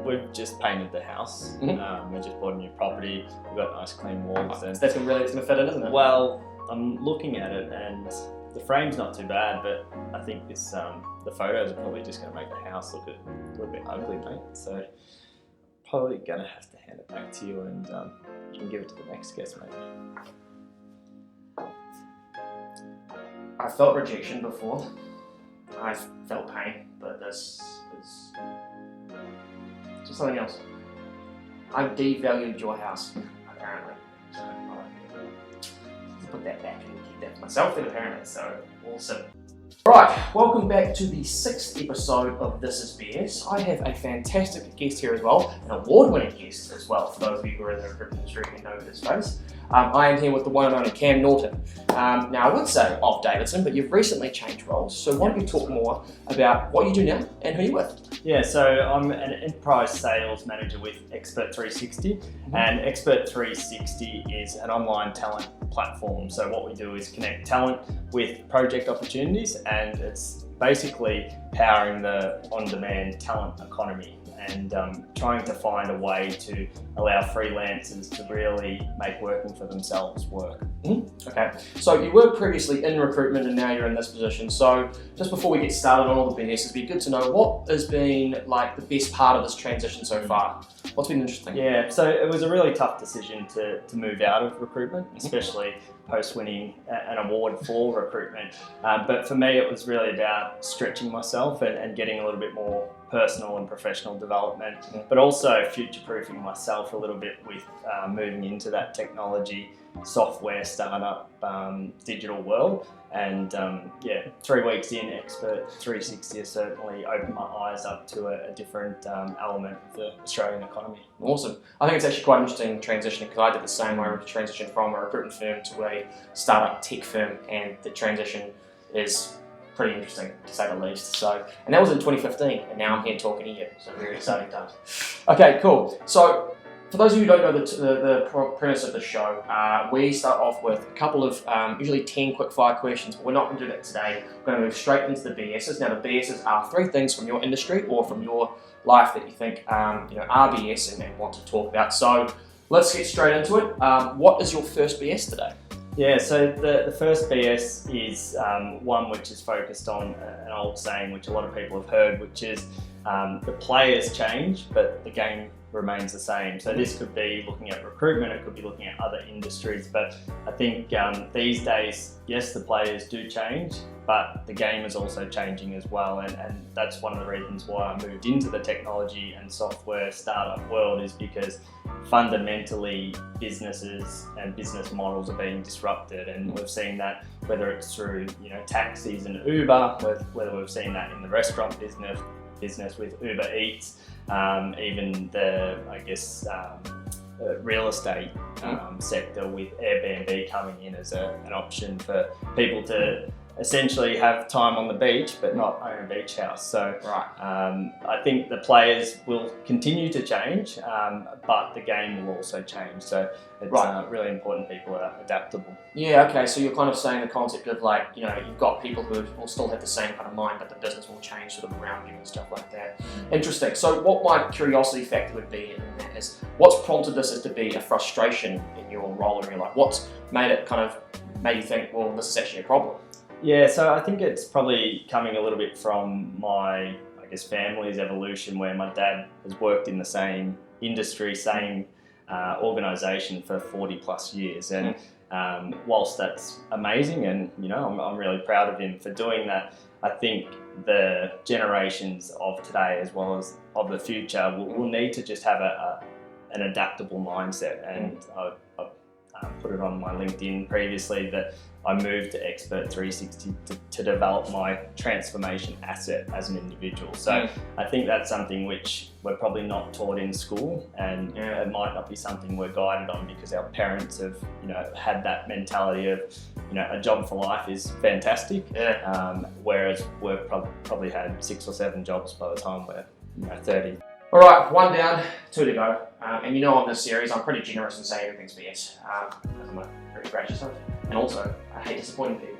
We've just painted the house. We just bought a new property. We've got nice clean walls. And that's gonna fit in, isn't it? Well, I'm looking at it and the frame's not too bad, but I think this the photos are probably just going to make the house look a little bit ugly, mate. So probably going to have to hand it back to you and you can give it to the next guest, mate. I felt rejection before. I felt pain, but this is just something else. I devalued your house, apparently. So I'll put that back and keep that for myself then, apparently. So awesome. Right, welcome back to the 6th episode of This Is BS. I have a fantastic guest here as well, an award-winning guest as well, for those of you who are in the recruitment industry and know his face. I am here with the one and only Cam Norton. Now, I would say of Davidson, but you've recently changed roles, so why don't you talk more about what you do now and who you're with? Yeah, so I'm an enterprise sales manager with Expert 360, and Expert 360 is an online talent platform. So what we do is connect talent with project opportunities, and it's basically powering the on-demand talent economy and trying to find a way to allow freelancers to really make working for themselves work. Okay, so you were previously in recruitment and now you're in this position. So just before we get started on all the BS, it'd be good to know what has been like the best part of this transition so far. What's been interesting? Yeah, so it was a really tough decision to move out of recruitment, especially post winning an award for recruitment. But for me, it was really about stretching myself and getting a little bit more personal and professional development, but also future-proofing myself a little bit with moving into that technology, software, startup, digital world. And 3 weeks in, Expert 360 has certainly opened my eyes up to a different element of the Australian economy. Awesome. I think it's actually quite interesting transitioning, because I did the same. I transitioned from a recruitment firm to a startup tech firm, and the transition is pretty interesting, to say the least. So, and that was in 2015, and now I'm here talking to you, so very exciting times. Okay, cool. So, for those of you who don't know the premise of the show, we start off with a couple of usually 10 quick-fire questions, but we're not going to do that today. We're going to move straight into the BSs. Now, the BSs are 3 things from your industry or from your life that you think are BS and want to talk about. So, let's get straight into it. What is your first BS today? Yeah, so the first BS is one which is focused on an old saying which a lot of people have heard, which is the players change, but the game remains the same. So this could be looking at recruitment, it could be looking at other industries, but I think these days, yes, the players do change, but the game is also changing as well, and that's one of the reasons why I moved into the technology and software startup world, is because fundamentally businesses and business models are being disrupted, and we've seen that whether it's through taxis and Uber, whether we've seen that in the restaurant business with Uber Eats, even the real estate sector with Airbnb coming in as an option for people to essentially have time on the beach but not own a beach house. So I think the players will continue to change, but the game will also change. So it's really important people are adaptable. Yeah, okay, so you're kind of saying the concept of you've got people who will still have the same kind of mind, but the business will change sort of around you and stuff like that. Interesting. So what my curiosity factor would be in that is, what's prompted this as to be a frustration in your role or in your life? What's made you think, well, this is actually a problem? Yeah, so I think it's probably coming a little bit from my, family's evolution, where my dad has worked in the same industry, same organisation for 40 plus years. And whilst that's amazing, and I'm really proud of him for doing that, I think the generations of today as well as of the future will need to just have an adaptable mindset. And I've put it on my LinkedIn previously that I moved to Expert 360 to develop my transformation asset as an individual. So I think that's something which we're probably not taught in school, and it might not be something we're guided on because our parents have had that mentality of a job for life is fantastic, whereas we've probably had 6 or 7 jobs by the time we're 30. All right, 1 down, 2 to go. And on this series, I'm pretty generous and say everything's BS. I'm a pretty gracious of And also, I hate disappointing people.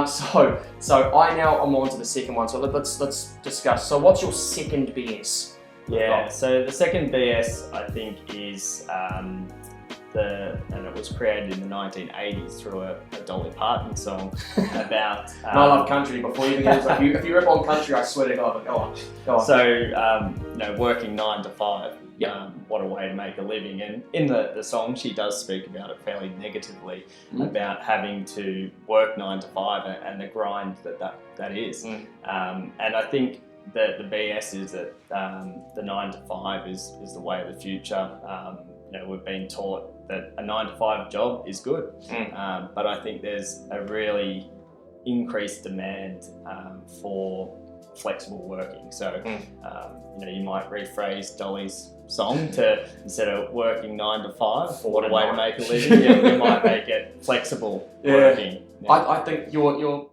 So I now am on to the second one. So let's discuss. So what's your second BS? Yeah, so the second BS I think is and it was created in the 1980s through a Dolly Parton song about. I love country. Before you even get into it, if you rip on country, I swear to God, go on. So working 9 to 5. Yeah. What a way to make a living. And in the song, she does speak about it fairly negatively, about having to work 9 to 5 and the grind that is. And I think that the BS is that the 9 to 5 is the way of the future. We've been taught that a 9 to 5 job is good, but I think there's a really increased demand for flexible working. So, you might rephrase Dolly's song to, instead of working 9 to 5, what a way to make a living, you might make it flexible working. Yeah. I think you're